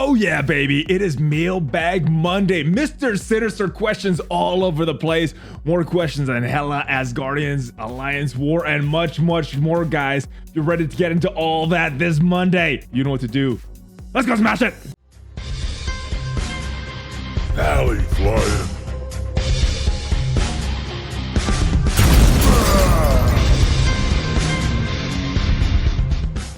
Oh yeah, baby, it is Mailbag Monday. Mr. Sinister questions all over the place. More questions on Hela, Asgardians, Alliance War, and much, much more, guys. You're ready to get into all that this Monday. You know what to do. Let's go smash it. ValleyFlyin.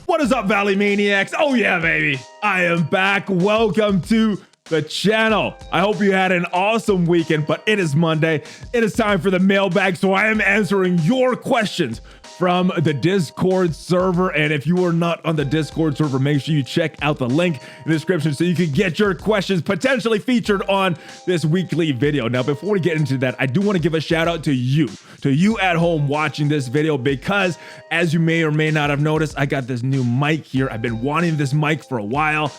What is up, Valley Maniacs? Oh yeah, baby, I am back. Welcome to the channel. I hope you had an awesome weekend, but it is Monday. It is time for the mailbag, so I am answering your questions from the Discord server. And if you are not on the Discord server, make sure you check out the link in the description so you can get your questions potentially featured on this weekly video. Now, before we get into that, I do want to give a shout out to you at home watching this video, because as you may or may not have noticed, I got this new mic here. I've been wanting this mic for a while.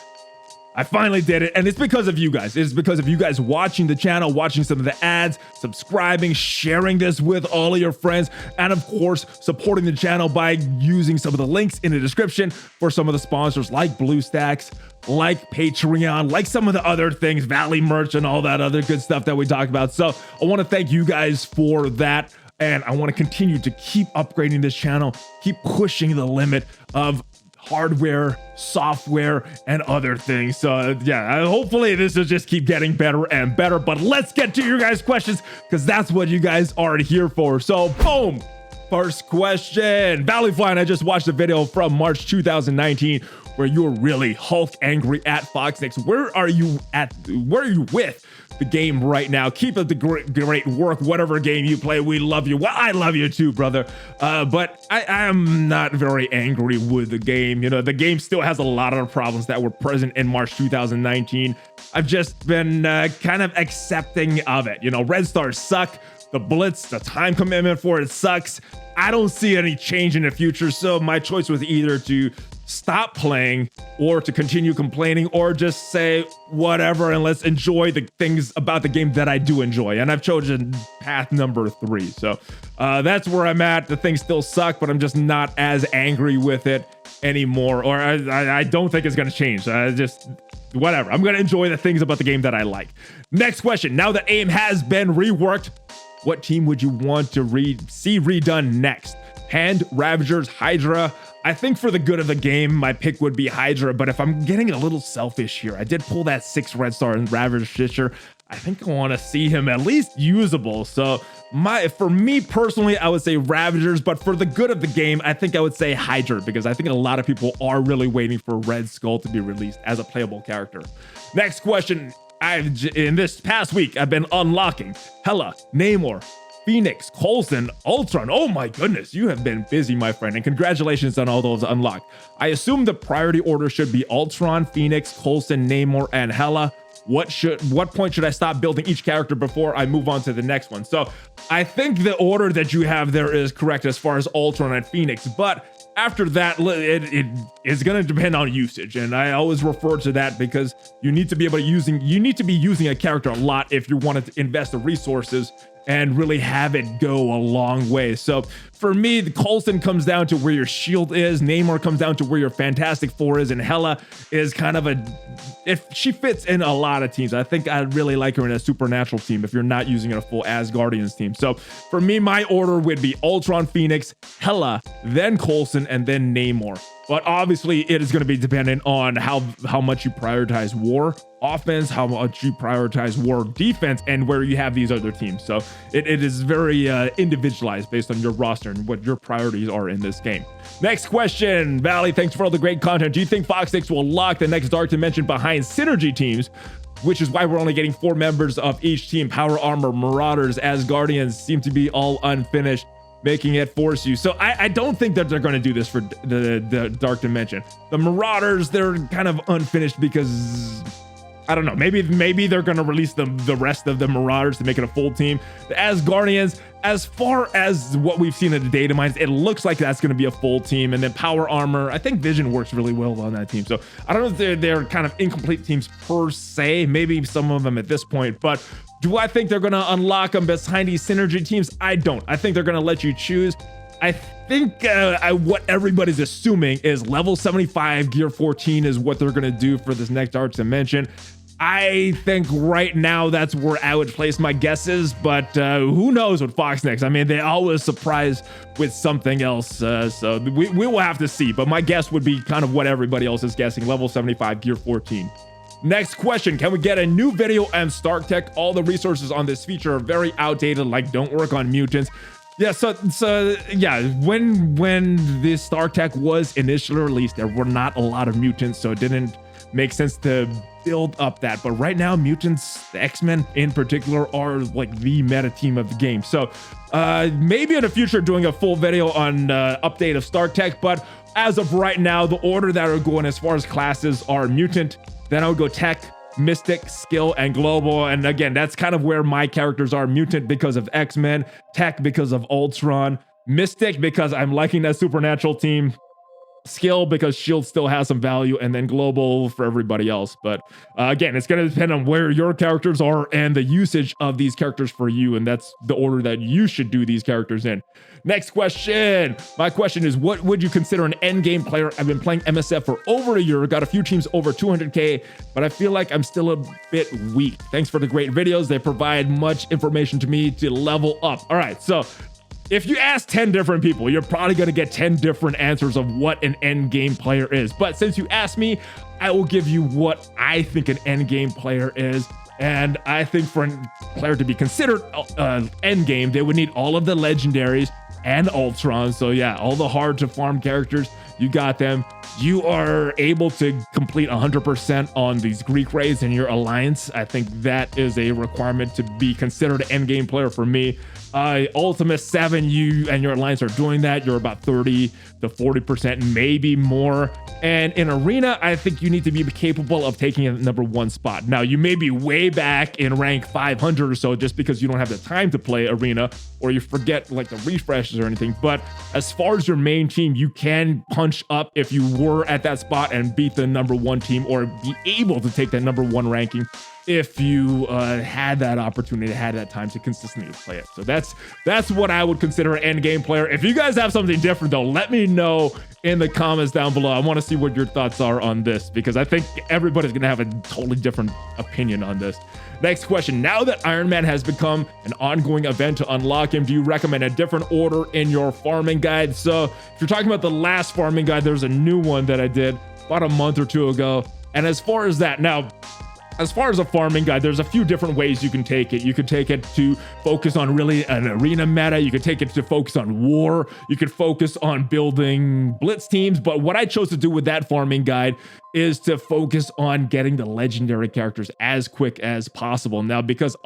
I finally did it, and it's because of you guys. It's because of you guys watching the channel, watching some of the ads, subscribing, sharing this with all of your friends, and of course, supporting the channel by using some of the links in the description for some of the sponsors like BlueStacks, like Patreon, like some of the other things, Valley merch, and all that other good stuff that we talked about. So I want to thank you guys for that, and I want to continue to keep upgrading this channel, keep pushing the limit of hardware, software, and other things. So yeah, hopefully this will just keep getting better and better. But let's get to your guys' questions, because that's what you guys are here for. So boom, first question. ValleyFlyin, I just watched a video from March 2019 where you were really Hulk angry at Foxnix. Where are you with the game right now? Keep up the great work, whatever game you play. We love you. Well, I love you too, brother. But I am not very angry with the game. You know, the game still has a lot of problems that were present in March 2019. I've just been kind of accepting of it. You know, red stars suck. The Blitz, the time commitment for it sucks. I don't see any change in the future. So my choice was either to stop playing or to continue complaining, or just say whatever and let's enjoy the things about the game that I do enjoy. And I've chosen path number 3. So that's where I'm at. The things still suck, but I'm just not as angry with it anymore. Or I don't think it's going to change. Just whatever. I'm going to enjoy the things about the game that I like. Next question. Now that A.I.M has been reworked, what team would you want to see redone next? Hand, Ravagers, Hydra? I think for the good of the game, my pick would be Hydra, but if I'm getting a little selfish here, I did pull that 6 red star in Ravager. I think I want to see him at least usable. So for me personally, I would say Ravagers, but for the good of the game, I think I would say Hydra, because I think a lot of people are really waiting for Red Skull to be released as a playable character. Next question. In this past week, I've been unlocking Hela, Namor, Phoenix, Coulson, Ultron. Oh my goodness, you have been busy, my friend, and congratulations on all those unlocked. I assume the priority order should be Ultron, Phoenix, Coulson, Namor, and Hela. What point should I stop building each character before I move on to the next one? So I think the order that you have there is correct as far as Ultron and Phoenix, but after that, it is going to depend on usage, and I always refer to that because you need to be using a character a lot if you want to invest the resources and really have it go a long way. So for me, the Coulson comes down to where your shield is, Namor comes down to where your Fantastic Four is, and Hela is kind of if she fits in a lot of teams. I think I'd really like her in a supernatural team if you're not using a full Asgardians team. So for me, my order would be Ultron, Phoenix, Hela, then Coulson, and then Namor. But obviously it is going to be dependent on how much you prioritize war offense, how much you prioritize war defense, and where you have these other teams. So it is very individualized based on your roster and what your priorities are in this game. Next question. Valley, thanks for all the great content. Do you think Foxnix will lock the next Dark Dimension behind synergy teams, which is why we're only getting 4 members of each team? Power Armor, Marauders, Asgardians seem to be all unfinished, making it force you. So I don't think that they're going to do this for the Dark Dimension. The Marauders, they're kind of unfinished because I don't know, maybe they're going to release the rest of the Marauders to make it a full team. The Asgardians, as far as what we've seen in the data mines, it looks like that's going to be a full team. And then Power Armor, I think Vision works really well on that team. So I don't know if they're kind of incomplete teams per se, maybe some of them at this point, but do I think they're going to unlock them behind these synergy teams? I don't. I think they're going to let you choose. I think what everybody's assuming is level 75 gear 14 is what they're gonna do for this next Arch Dimension. I think right now that's where I would place my guesses, but who knows with Fox next? I mean, they always surprise with something else, so we will have to see. But my guess would be kind of what everybody else is guessing, level 75, gear 14. Next question, can we get a new video and Stark Tech? All the resources on this feature are very outdated, like don't work on mutants. Yeah, so yeah, when this Stark Tech was initially released, there were not a lot of mutants, so it didn't make sense to build up that. But right now, mutants, the X-Men in particular, are like the meta team of the game. So maybe in the future doing a full video on update of Stark Tech, but as of right now, the order that are going as far as classes are mutant, then I would go tech, mystic, skill, and global. And again, that's kind of where my characters are. Mutant because of X-Men, tech because of Ultron, mystic because I'm liking that supernatural team, skill because shield still has some value, and then global for everybody else. But again, it's going to depend on where your characters are and the usage of these characters for you, and that's the order that you should do these characters in. Next question. My question is, what would you consider an endgame player? I've been playing MSF for over a year, got a few teams over 200k, but I feel like I'm still a bit weak. Thanks for the great videos. They provide much information to me to level up. All right, so if you ask 10 different people, you're probably going to get 10 different answers of what an end game player is. But since you asked me, I will give you what I think an end game player is. And I think for a player to be considered end game, they would need all of the legendaries and Ultron. So yeah, all the hard to farm characters, you got them. You are able to complete 100% on these Greek raids in your alliance. I think that is a requirement to be considered an end game player for me. Ultimate 7, you and your alliance are doing that. You're about 30 to 40%, maybe more. And in arena, I think you need to be capable of taking a #1 spot. Now, you may be way back in rank 500 or so just because you don't have the time to play arena, or you forget like the refreshes or anything. But as far as your main team, you can punch up if you were at that spot and beat the #1 team, or be able to take that #1 ranking if you had that opportunity, had that time to consistently play it. So that's what I would consider an end game player. If you guys have something different though, let me know in the comments down below. I want to see what your thoughts are on this, because I think everybody's gonna have a totally different opinion on this. Next question, now that Iron Man has become an ongoing event to unlock him, do you recommend a different order in your farming guide? So if you're talking about the last farming guide, there's a new one that I did about a month or two ago. And as far as that, now, as far as a farming guide, there's a few different ways you can take it. You could take it to focus on really an arena meta. You could take it to focus on war. You could focus on building blitz teams. But what I chose to do with that farming guide is to focus on getting the legendary characters as quick as possible. Now, because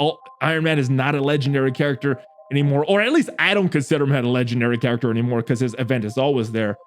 Iron Man is not a legendary character anymore, or at least I don't consider him a legendary character anymore because his event is always there.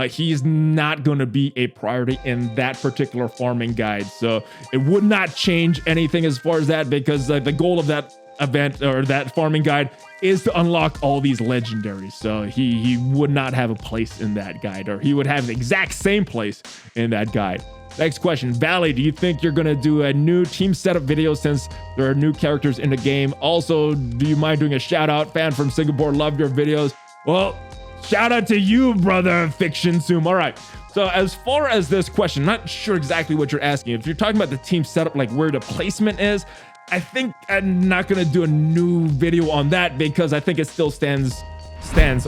He's not going to be a priority in that particular farming guide. So it would not change anything as far as that, because the goal of that event or that farming guide is to unlock all these legendaries. So he would not have a place in that guide, or he would have the exact same place in that guide. Next question, Valley, do you think you're going to do a new team setup video since there are new characters in the game? Also, do you mind doing a shout out? Fan from Singapore, love your videos. Well, shout out to you, brother Fiction Zoom. All right. So as far as this question, not sure exactly what you're asking. If you're talking about the team setup, like where the placement is, I think I'm not going to do a new video on that because I think it still stands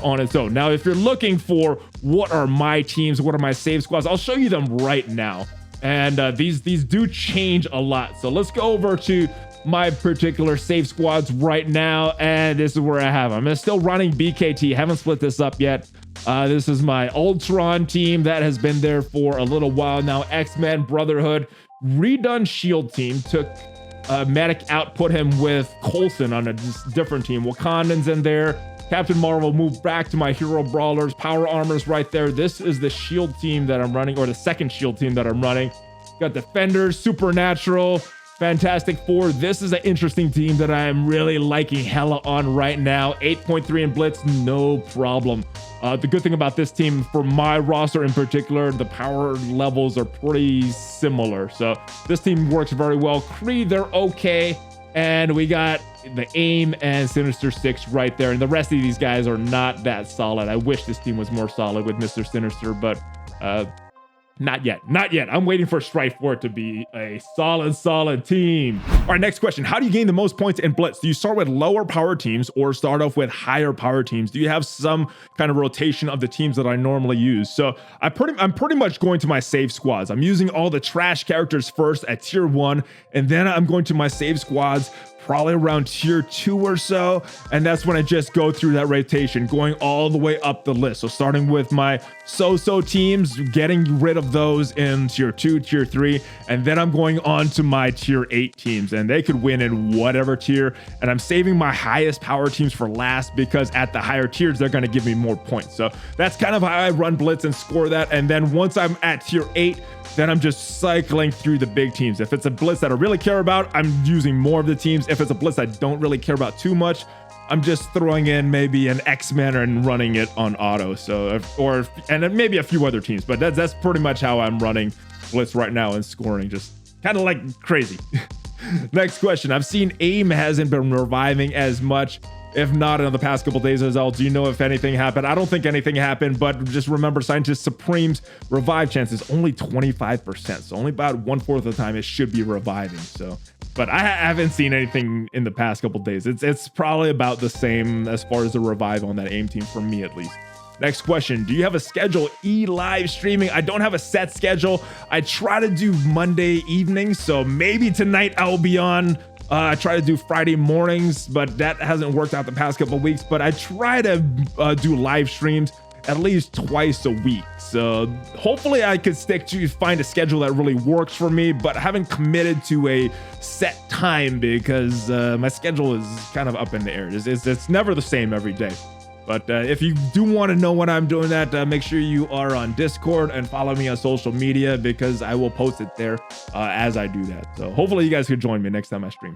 on its own. Now, if you're looking for what are my teams, what are my save squads, I'll show you them right now. And these do change a lot. So let's go over to my particular save squads right now, and this is where I have them. I'm still running BKT, haven't split this up yet. This is my Ultron team that has been there for a little while now. X-Men Brotherhood, redone Shield team, took Medic out, put him with Coulson on a different team. Wakandans in there. Captain Marvel moved back to my Hero Brawlers. Power Armor's right there. This is the Shield team that I'm running, or the second Shield team that I'm running. Got Defenders, Supernatural, Fantastic Four. This is an interesting team that I am really liking hella on right now. 8.3 in Blitz, no problem. The good thing about this team, for my roster in particular, the power levels are pretty similar. So this team works very well. Kree, they're okay. And we got the A.I.M and Sinister 6 right there. And the rest of these guys are not that solid. I wish this team was more solid with Mr. Sinister, but not yet. I'm waiting for Strife for it to be a solid team. All right, next question. How do you gain the most points in Blitz? Do you start with lower power teams or start off with higher power teams? Do you have some kind of rotation of the teams that I normally use? So I'm pretty much going to my save squads. I'm using all the trash characters first at tier 1, and then I'm going to my save squads probably around tier 2 or so, and that's when I just go through that rotation, going all the way up the list. So starting with my so-so teams, getting rid of those in tier 2, tier 3, and then I'm going on to my tier 8 teams, and they could win in whatever tier, and I'm saving my highest power teams for last because at the higher tiers, they're going to give me more points. So that's kind of how I run Blitz and score that, and then once I'm at tier 8, then I'm just cycling through the big teams. If it's a Blitz that I really care about, I'm using more of the teams. If it's a Blitz I don't really care about too much, I'm just throwing in maybe an X-Men and running it on auto. So, and then maybe a few other teams, but that's pretty much how I'm running Blitz right now and scoring just kind of like crazy. Next question. I've seen A.I.M hasn't been reviving as much, if not in the past couple days as well. Do you know if anything happened? I don't think anything happened, but just remember Scientist Supreme's revive chance is only 25%. So only about 1/4 of the time it should be reviving. So, but I haven't seen anything in the past couple days. It's probably about the same as far as the revive on that A.I.M team for me at least. Next question. Do you have a schedule live streaming? I don't have a set schedule. I try to do Monday evenings. So maybe tonight I'll be on. I try to do Friday mornings, but that hasn't worked out the past couple of weeks. But I try to do live streams at least twice a week. So hopefully I could find a schedule that really works for me, but I haven't committed to a set time because my schedule is kind of up in the air. It's never the same every day. But if you do want to know when I'm doing that, make sure you are on Discord and follow me on social media because I will post it there as I do that. So hopefully you guys could join me next time I stream.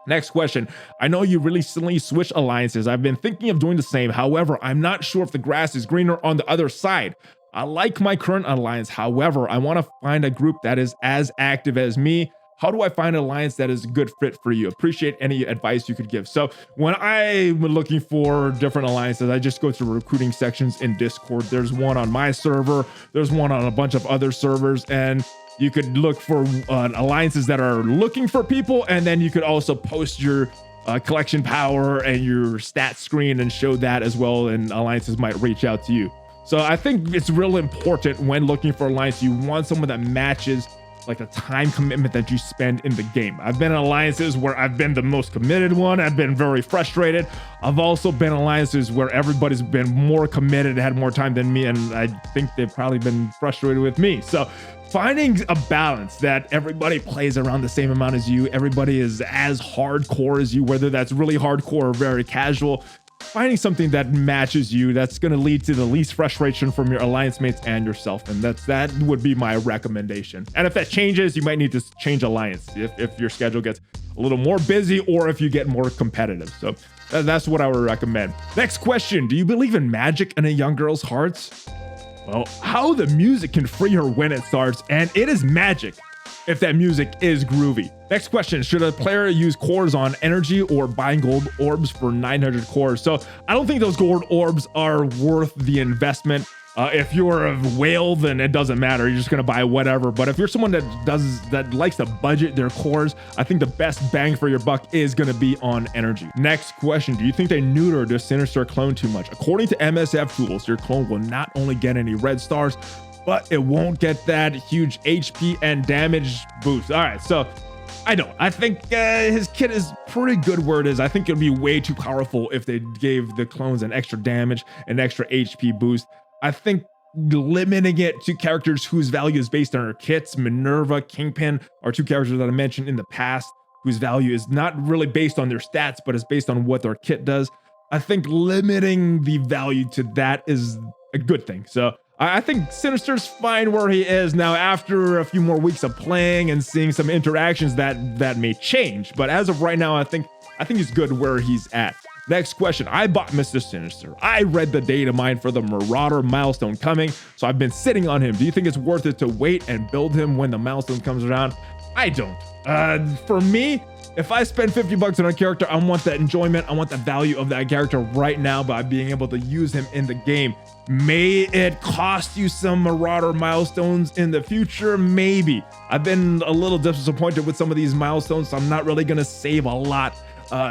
Next question. I know you recently switched alliances. I've been thinking of doing the same. However, I'm not sure if the grass is greener on the other side. I like my current alliance. However, I want to find a group that is as active as me. How do I find an alliance that is a good fit for you? Appreciate any advice you could give. So when I'm looking for different alliances, I just go to recruiting sections in Discord. There's one on my server. There's one on a bunch of other servers. And you could look for alliances that are looking for people. And then you could also post your collection power and your stat screen and show that as well. And alliances might reach out to you. So I think it's real important when looking for alliance, you want someone that matches like the time commitment that you spend in the game. I've been in alliances where I've been the most committed one. I've been very frustrated. I've also been in alliances where everybody's been more committed, had more time than me, and I think they've probably been frustrated with me. So finding a balance that everybody plays around the same amount as you, everybody is as hardcore as you, whether that's really hardcore or very casual, finding something that matches you, that's going to lead to the least frustration from your alliance mates and yourself. And that would be my recommendation. And if that changes, you might need to change alliance if your schedule gets a little more busy or if you get more competitive. So that's what I would recommend. Next question. Do you believe in magic in a young girl's hearts? Well, how the music can free her when it starts, and it is magic if that music is groovy. Next question, should a player use cores on energy or buying gold orbs for 900 cores? So I don't think those gold orbs are worth the investment. If you're a whale, then it doesn't matter. You're just gonna buy whatever. But if you're someone that likes to budget their cores, I think the best bang for your buck is gonna be on energy. Next question, do you think they neutered the Sinister clone too much? According to MSF tools, your clone will not only get any red stars, but it won't get that huge HP and damage boost. All right, so I think his kit is pretty good where it is. I think it'd be way too powerful if they gave the clones an extra damage, an extra HP boost. I think limiting it to characters whose value is based on their kits, Minerva, Kingpin, are two characters that I mentioned in the past, whose value is not really based on their stats, but is based on what their kit does. I think limiting the value to that is a good thing. So I think Sinister's fine where he is now. After a few more weeks of playing and seeing some interactions, that may change. But as of right now, I think he's good where he's at. Next question. I bought Mr. Sinister. I read the data mine for the Marauder milestone coming, so I've been sitting on him. Do you think it's worth it to wait and build him when the milestone comes around? I don't. For me, if I spend 50 bucks on a character, I want that enjoyment. I want the value of that character right now by being able to use him in the game. May it cost you some Marauder milestones in the future? Maybe. I've been a little disappointed with some of these milestones, so I'm not really gonna save a lot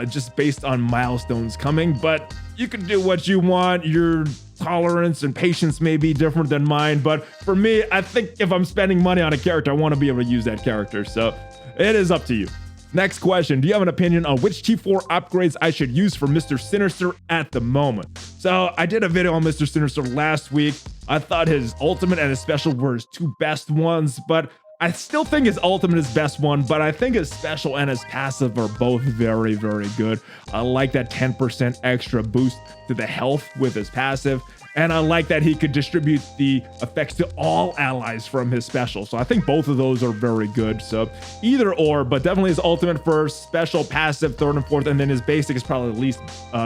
just based on milestones coming, but you can do what you want. Your tolerance and patience may be different than mine, but for me, I think if I'm spending money on a character, I want to be able to use that character, so it is up to you. Next question, do you have an opinion on which T4 upgrades I should use for Mr. Sinister at the moment? So I did a video on Mr. Sinister last week. I thought his ultimate and his special were his two best ones, but I still think his ultimate is best one, but I think his special and his passive are both very, very good. I like that 10% extra boost to the health with his passive. And I like that he could distribute the effects to all allies from his special. So I think both of those are very good. So either or, but definitely his ultimate first, special, passive, third and fourth, and then his basic is probably the least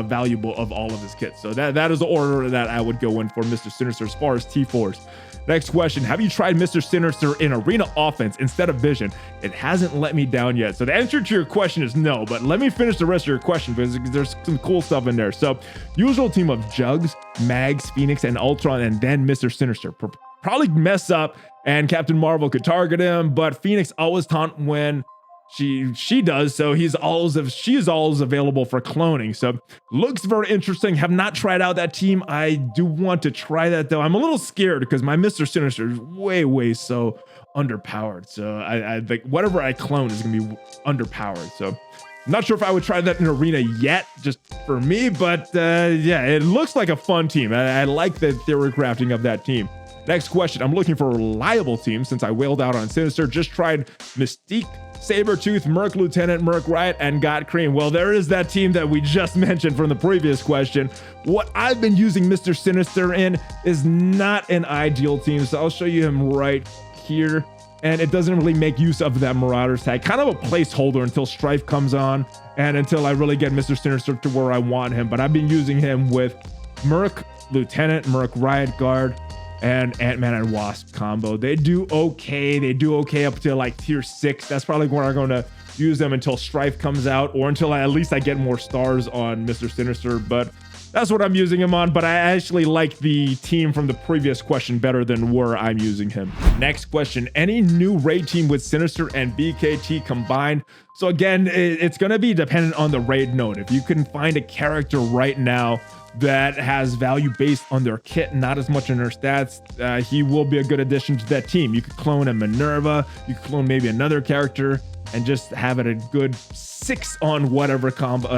valuable of all of his kits. So that is the order that I would go in for Mr. Sinister as far as T4s. Next question, have you tried Mr. Sinister in Arena Offense instead of Vision? It hasn't let me down yet. So the answer to your question is no, but let me finish the rest of your question because there's some cool stuff in there. So usual team of Jugs, Mags, Phoenix, and Ultron, and then Mr. Sinister. Probably mess up and Captain Marvel could target him, but Phoenix always taunt when she does, so she is always available for cloning. So looks very interesting. Have not tried out that team. I do want to try that though. I'm a little scared because my Mr. Sinister is way so underpowered. So I think whatever I clone is gonna be underpowered. So I'm not sure if I would try that in Arena yet, just for me, but yeah, it looks like a fun team. I like the theory crafting of that team. Next question, I'm looking for a reliable team since I wailed out on Sinister. Just tried Mystique, Sabretooth, Merc Lieutenant, Merc Riot, and got Cream. Well, there is that team that we just mentioned from the previous question. What I've been using Mr. Sinister in is not an ideal team, so I'll show you him right here. And it doesn't really make use of that Marauders tag. Kind of a placeholder until Strife comes on and until I really get Mr. Sinister to where I want him. But I've been using him with Merc Lieutenant, Merc Riot Guard, and Ant-Man and Wasp combo. They do okay. They do okay up to like tier 6. That's probably where I'm going to use them until Strife comes out or until at least I get more stars on Mr. Sinister. But that's what I'm using him on. But I actually like the team from the previous question better than where I'm using him. Next question, any new raid team with Sinister and BKT combined? So again, it's going to be dependent on the raid node. If you can find a character right now that has value based on their kit, not as much on their stats, he will be a good addition to that team. You could clone a Minerva, you could clone maybe another character, and just have it a good 6 on whatever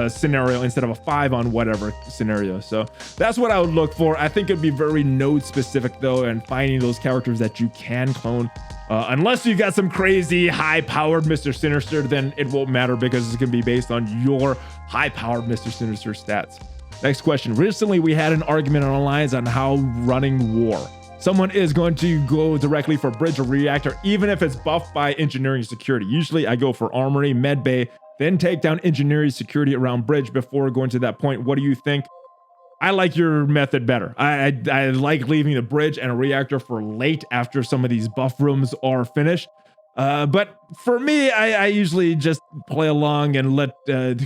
scenario instead of a 5 on whatever scenario. So that's what I would look for. I think it'd be very node specific though, and finding those characters that you can clone. Unless you got some crazy high-powered Mr. Sinister, then it won't matter because it's gonna be based on your high-powered Mr. Sinister stats. Next question. Recently, we had an argument on Alliance on how running war. Someone is going to go directly for bridge or reactor, even if it's buffed by engineering security. Usually, I go for armory, med bay, then take down engineering security around bridge before going to that point. What do you think? I like your method better. I like leaving the bridge and a reactor for late after some of these buff rooms are finished. But for me, I usually just play along and let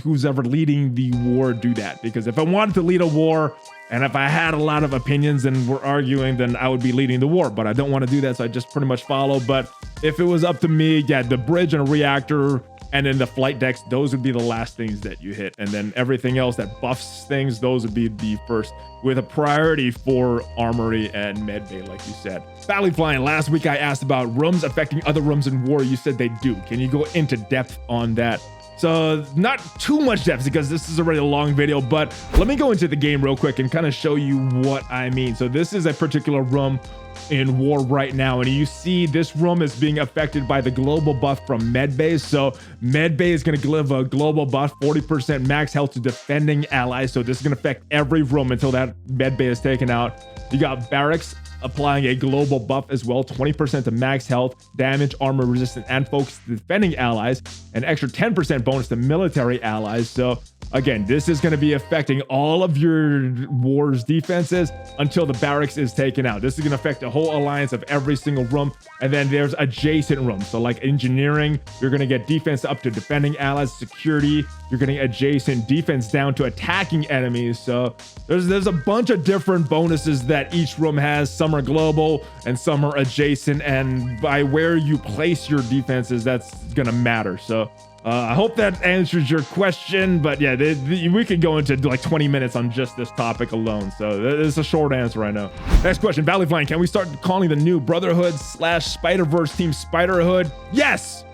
who's ever leading the war do that. Because if I wanted to lead a war and if I had a lot of opinions and we're arguing, then I would be leading the war. But I don't want to do that, so I just pretty much follow. But if it was up to me, yeah, the bridge and a reactor and then the flight decks, those would be the last things that you hit. And then everything else that buffs things, those would be the first, with a priority for armory and medbay, like you said. ValleyFlyin, last week I asked about rooms affecting other rooms in war. You said they do. Can you go into depth on that? So not too much depth because this is already a long video, but let me go into the game real quick and kind of show you what I mean. So this is a particular room in war right now, and you see this room is being affected by the global buff from medbay. So medbay is going to give a global buff, 40% max health to defending allies. So this is going to affect every room until that medbay is taken out. You got barracks applying a global buff as well, 20% to max health, damage, armor resistant, and focus to defending allies, an extra 10% bonus to military allies. So again, this is going to be affecting all of your war's defenses until the barracks is taken out. This is going to affect the whole alliance of every single room. And then there's adjacent rooms. So like engineering, you're going to get defense up to defending allies. Security, you're getting adjacent defense down to attacking enemies. So there's a bunch of different bonuses that each room has. Some are global and some are adjacent. And by where you place your defenses, that's going to matter. So I hope that answers your question, but yeah, we could go into like 20 minutes on just this topic alone. So it's a short answer, I know. Next question, ValleyFlyin, can we start calling the new Brotherhood / Spider-Verse team Spiderhood? Yes!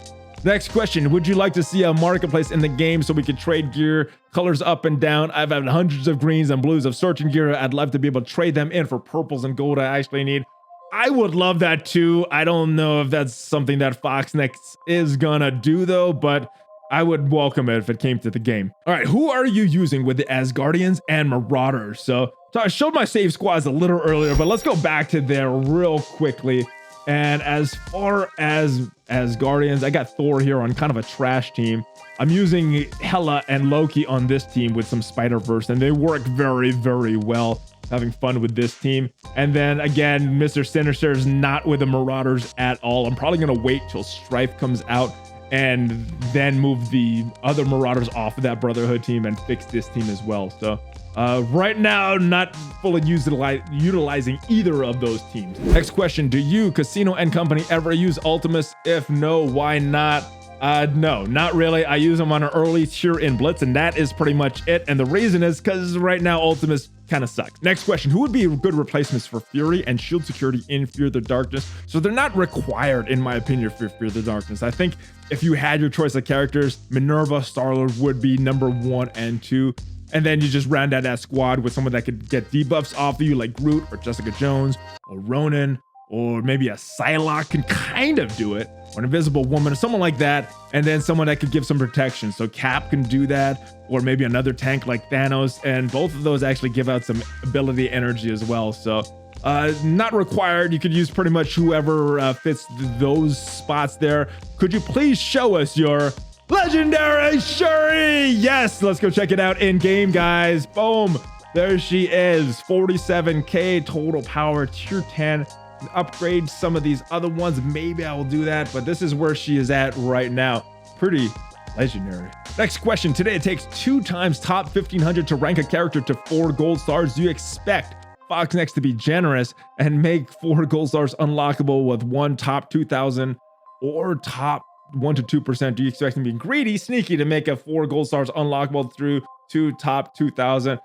Next question, would you like to see a marketplace in the game so we could trade gear, colors up and down? I've had hundreds of greens and blues of certain gear. I'd love to be able to trade them in for purples and gold I actually need. I would love that too. I don't know if that's something that Foxnext is gonna do though, but I would welcome it if it came to the game. All right, who are you using with the Asgardians and Marauders? So I showed my save squads a little earlier, but let's go back to there real quickly. And as far as Asgardians, I got Thor here on kind of a trash team. I'm using Hela and Loki on this team with some Spider-Verse, and they work very, very well. Having fun with this team. And then again, Mr. Sinister is not with the Marauders at all. I'm probably gonna wait till Strife comes out and then move the other Marauders off of that Brotherhood team and fix this team as well. So right now, not fully utilizing either of those teams. Next question, do you, Casino and Company, ever use Ultimus? If no, why not? No, not really. I use them on an early tier in Blitz, and that is pretty much it. And the reason is because right now Ultimus kind of sucks. Next question, who would be good replacements for Fury and Shield Security in Fear the Darkness? So they're not required, in my opinion, for Fear the Darkness. I think if you had your choice of characters, Minerva, Star-Lord would be number 1 and 2. And then you just round out that squad with someone that could get debuffs off of you, like Groot or Jessica Jones or Ronan, or maybe a Psylocke can kind of do it, or an Invisible Woman or someone like that, and then someone that could give some protection. So Cap can do that, or maybe another tank like Thanos, and both of those actually give out some ability energy as well. So not required. You could use pretty much whoever fits those spots there. Could you please show us your legendary Shuri? Yes, let's go check it out in game, guys. Boom, there she is. 47k total power, tier 10. Upgrade some of these other ones, maybe I will do that, but this is where she is at right now. Pretty legendary. Next question, today it takes 2 times top 1500 to rank a character to 4 gold stars. Do you expect Foxnext to be generous and make 4 gold stars unlockable with 1 top 2000 or top 1 to 2%? Do you expect them to be greedy, sneaky to make a 4 gold stars unlockable through 2 top 2000?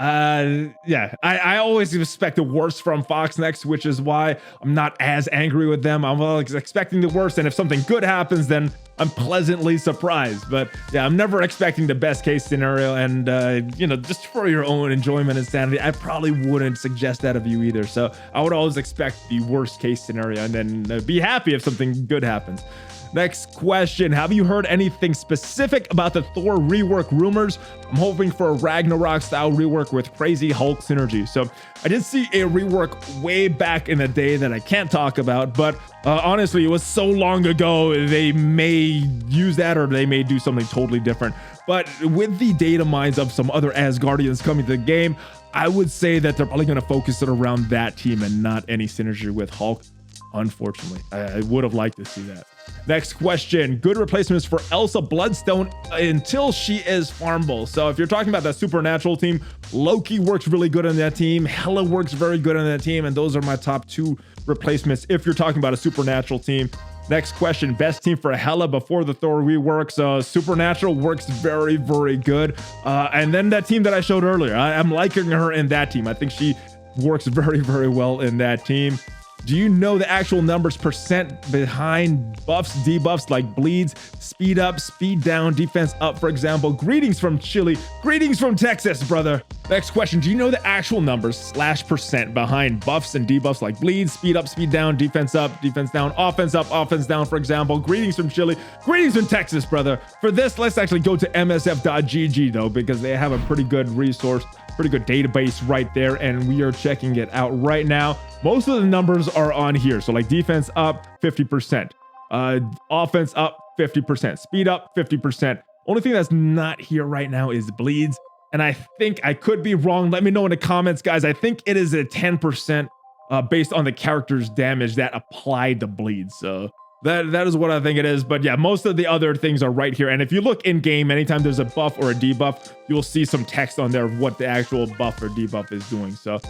Yeah, I always expect the worst from Foxnext, which is why I'm not as angry with them. I'm expecting the worst, and if something good happens, then I'm pleasantly surprised. But yeah, I'm never expecting the best case scenario, and you know, just for your own enjoyment and sanity, I probably wouldn't suggest that of you either. So I would always expect the worst case scenario and then be happy if something good happens. Next question, have you heard anything specific about the Thor rework rumors? I'm hoping for a Ragnarok style rework with crazy Hulk synergy. So I did see a rework way back in the day that I can't talk about, but honestly, it was so long ago, they may use that or they may do something totally different. But with the data mines of some other Asgardians coming to the game, I would say that they're probably going to focus it around that team and not any synergy with Hulk. Unfortunately, I would have liked to see that. Next question, good replacements for Elsa Bloodstone until she is farmable. So if you're talking about that supernatural team, Loki works really good on that team, Hela works very good on that team, and those are my top 2 replacements if you're talking about a supernatural team. Next question, best team for Hela before the Thor reworks. Supernatural works very, very good. And then that team that I showed earlier, I'm liking her in that team. I think she works very, very well in that team. Do you know the actual numbers percent behind buffs, debuffs like bleeds, speed up, speed down, defense up, for example? Greetings from Chile. Greetings from Texas, brother. Next question. Do you know the actual numbers / percent behind buffs and debuffs like bleeds, speed up, speed down, defense up, defense down, offense up, offense down, for example? Greetings from Chile. Greetings from Texas, brother. For this, let's actually go to msf.gg though, because they have a pretty good resource, pretty good database right there, and we are checking it out right now. Most of the numbers are on here. So like defense up 50%, offense up 50%, speed up 50%, Only thing that's not here right now is bleeds. And I think I could be wrong. Let me know in the comments, guys. I think it is a 10% based on the character's damage that applied to bleeds. So that is what I think it is. But yeah, most of the other things are right here. And if you look in game, anytime there's a buff or a debuff, you'll see some text on there of what the actual buff or debuff is doing. So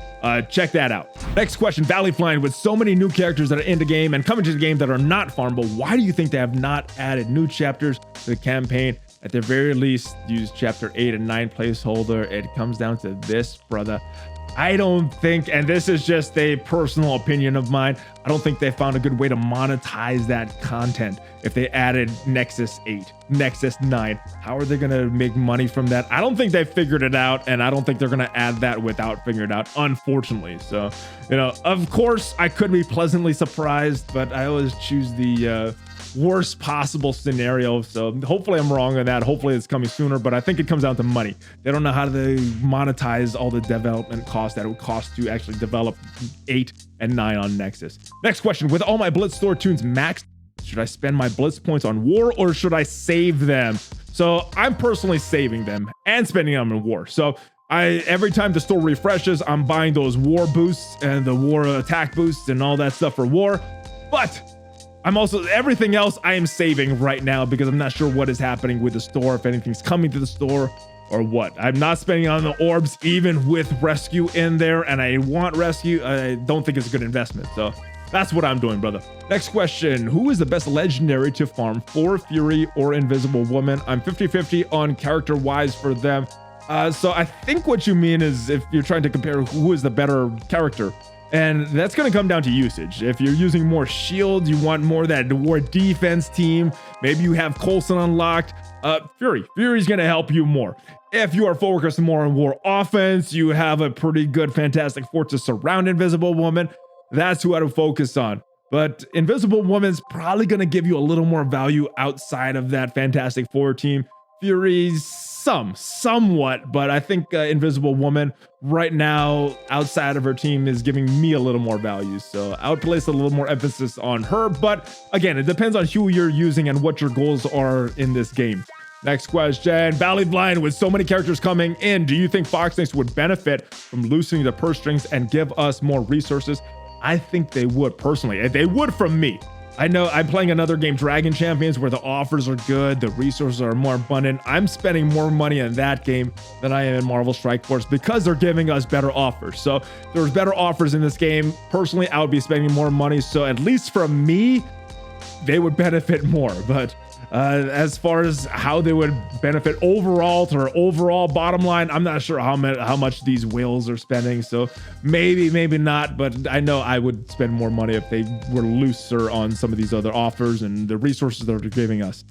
check that out. Next question, ValleyFlyin, with so many new characters that are in the game and coming to the game that are not farmable, why do you think they have not added new chapters to the campaign? At the very least, use chapter 8 and 9 placeholder. It comes down to this, brother. I don't think, and this is just a personal opinion of mine, I don't think they found a good way to monetize that content. If they added Nexus 8, Nexus 9, how are they going to make money from that? I don't think they figured it out, and I don't think they're going to add that without figuring it out, unfortunately. So, you know, of course, I could be pleasantly surprised, but I always choose the worst possible scenario. So hopefully I'm wrong on that. Hopefully it's coming sooner, but I think it comes down to money. They don't know how to monetize all the development costs that it would cost to actually develop 8 and 9 on Nexus. Next question, with all my Blitz store tunes maxed, should I spend my Blitz points on War or should I save them? So I'm personally saving them and spending them in War. So every time the store refreshes, I'm buying those War boosts and the War attack boosts and all that stuff for War. But I'm also, everything else I am saving right now because I'm not sure what is happening with the store, if anything's coming to the store or what. I'm not spending on the orbs even with rescue in there, and I want rescue. I don't think it's a good investment. So that's what I'm doing, brother. Next question, who is the best legendary to farm for Fury or Invisible Woman? I'm 50-50 on character wise for them. So I think what you mean is if you're trying to compare who is the better character. And that's going to come down to usage. If you're using more shields, you want more that war defense team. Maybe you have Coulson unlocked. Fury's going to help you more. If you are focused more on war offense, you have a pretty good Fantastic Four to surround Invisible Woman. That's who I would focus on. But Invisible Woman's probably going to give you a little more value outside of that Fantastic Four team. Fury's somewhat, but I think Invisible Woman right now outside of her team is giving me a little more value. So I would place a little more emphasis on her. But again, it depends on who you're using and what your goals are in this game. Next question, ValleyFlyin, with so many characters coming in, do you think Foxnix would benefit from loosening the purse strings and give us more resources? I think they would personally. They would from me. I know I'm playing another game, Dragon Champions, where the offers are good, the resources are more abundant. I'm spending more money in that game than I am in Marvel Strike Force because they're giving us better offers. So if there's better offers in this game, personally, I would be spending more money. So at least from me, they would benefit more. But as far as how they would benefit overall to our overall bottom line, I'm not sure how much these whales are spending. So maybe not, but I know I would spend more money if they were looser on some of these other offers and the resources that they're giving us.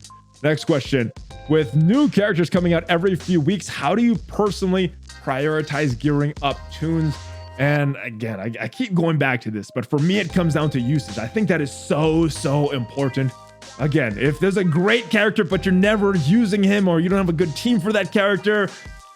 Next question, with new characters coming out every few weeks, how do you personally prioritize gearing up tunes? And again, I keep going back to this, but for me, it comes down to usage. I think that is so important. Again, if there's a great character, but you're never using him or you don't have a good team for that character,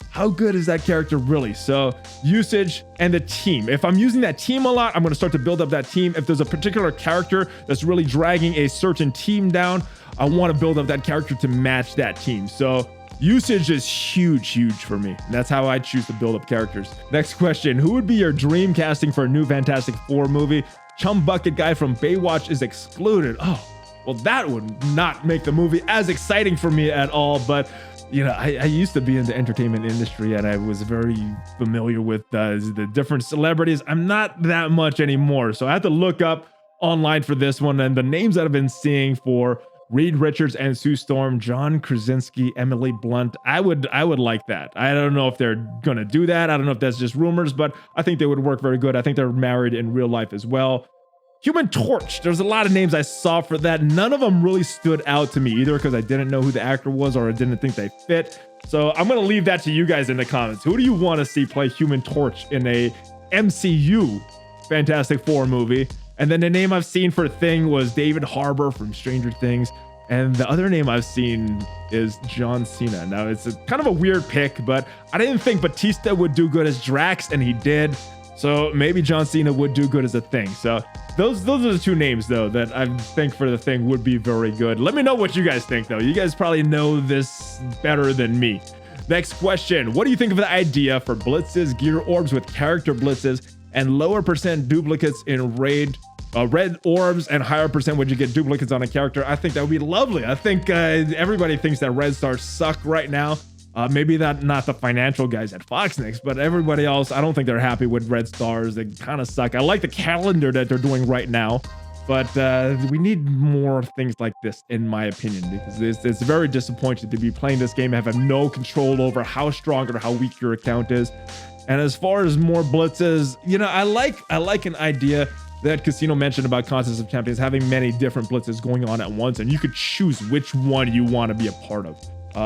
how good is that character really? So usage and the team. If I'm using that team a lot, I'm going to start to build up that team. If there's a particular character that's really dragging a certain team down, I want to build up that character to match that team. So usage is huge for me. And that's how I choose to build up characters. Next question, who would be your dream casting for a new Fantastic Four movie? Chum Bucket guy from Baywatch is excluded. Oh, well, that would not make the movie as exciting for me at all. But, you know, I used to be in the entertainment industry and I was very familiar with the different celebrities. I'm not that much anymore. So I had to look up online for this one. And the names that I've been seeing for Reed Richards and Sue Storm, John Krasinski, Emily Blunt, I would like that. I don't know if they're going to do that. I don't know if that's just rumors, but I think they would work very good. I think they're married in real life as well. Human Torch, there's a lot of names I saw for that. None of them really stood out to me either because I didn't know who the actor was or I didn't think they fit. So I'm going to leave that to you guys in the comments. Who do you want to see play Human Torch in a MCU Fantastic Four movie? And then the name I've seen for Thing was David Harbour from Stranger Things. And the other name I've seen is John Cena. Now, it's kind of a weird pick, but I didn't think Batista would do good as Drax, and he did. So maybe John Cena would do good as a thing. So those are the two names though that I think for the thing would be very good. Let me know what you guys think though. You guys probably know this better than me. Next question. What do you think of the idea for blitzes, gear orbs with character blitzes, and lower percent duplicates in red orbs and higher percent when you get duplicates on a character? I think that would be lovely. I think everybody thinks that red stars suck right now. Maybe not the financial guys at Foxnix, but everybody else, I don't think they're happy with red stars. They kind of suck. I like the calendar that they're doing right now, but we need more things like this, in my opinion, because it's very disappointing to be playing this game and have no control over how strong or how weak your account is. And as far as more blitzes, you know, I like an idea that Casino mentioned about Contest of Champions having many different blitzes going on at once, and you could choose which one you want to be a part of.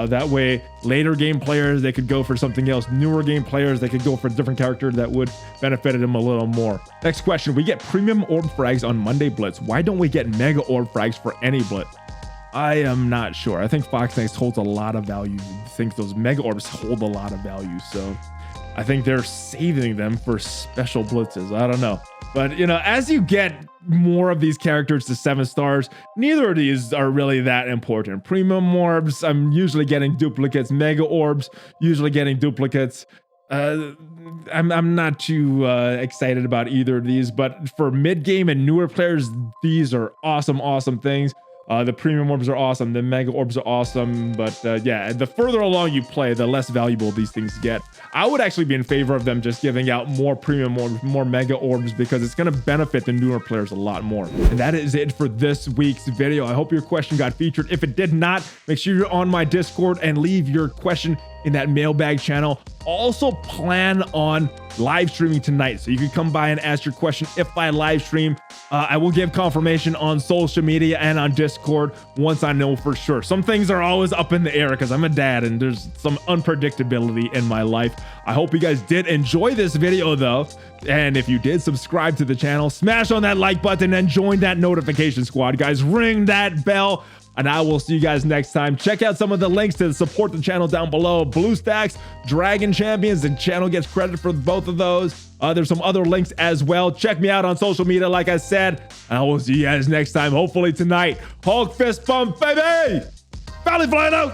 That way, later game players, they could go for something else. Newer game players, they could go for a different character that would benefit them a little more. Next question. We get premium orb frags on Monday Blitz. Why don't we get mega orb frags for any Blitz? I am not sure. I think Foxnix holds a lot of value. I think those mega orbs hold a lot of value. So I think they're saving them for special blitzes. I don't know. But, you know, as you get more of these characters to 7 stars, neither of these are really that important. Premium orbs, I'm usually getting duplicates. Mega orbs, usually getting duplicates. I'm not too excited about either of these, but for mid-game and newer players, these are awesome things. The premium orbs are awesome. The mega orbs are awesome. But yeah, the further along you play, the less valuable these things get. I would actually be in favor of them just giving out more premium orbs, more mega orbs, because it's going to benefit the newer players a lot more. And that is it for this week's video. I hope your question got featured. If it did not, make sure you're on my Discord and leave your question in that mailbag channel. Also plan on live streaming tonight, so you can come by and ask your question if I live stream. I will give confirmation on social media and on Discord once I know for sure. Some things are always up in the air because I'm a dad and there's some unpredictability in my life. I hope you guys did enjoy this video though, and if you did, subscribe to the channel, smash on that like button, and join that notification squad, guys. Ring that bell. And I will see you guys next time. Check out some of the links to support the channel down below. BlueStacks, Dragon Champions, the channel gets credit for both of those. There's some other links as well. Check me out on social media, like I said. And I will see you guys next time, hopefully tonight. Hulk fist bump, baby! ValleyFlyin out!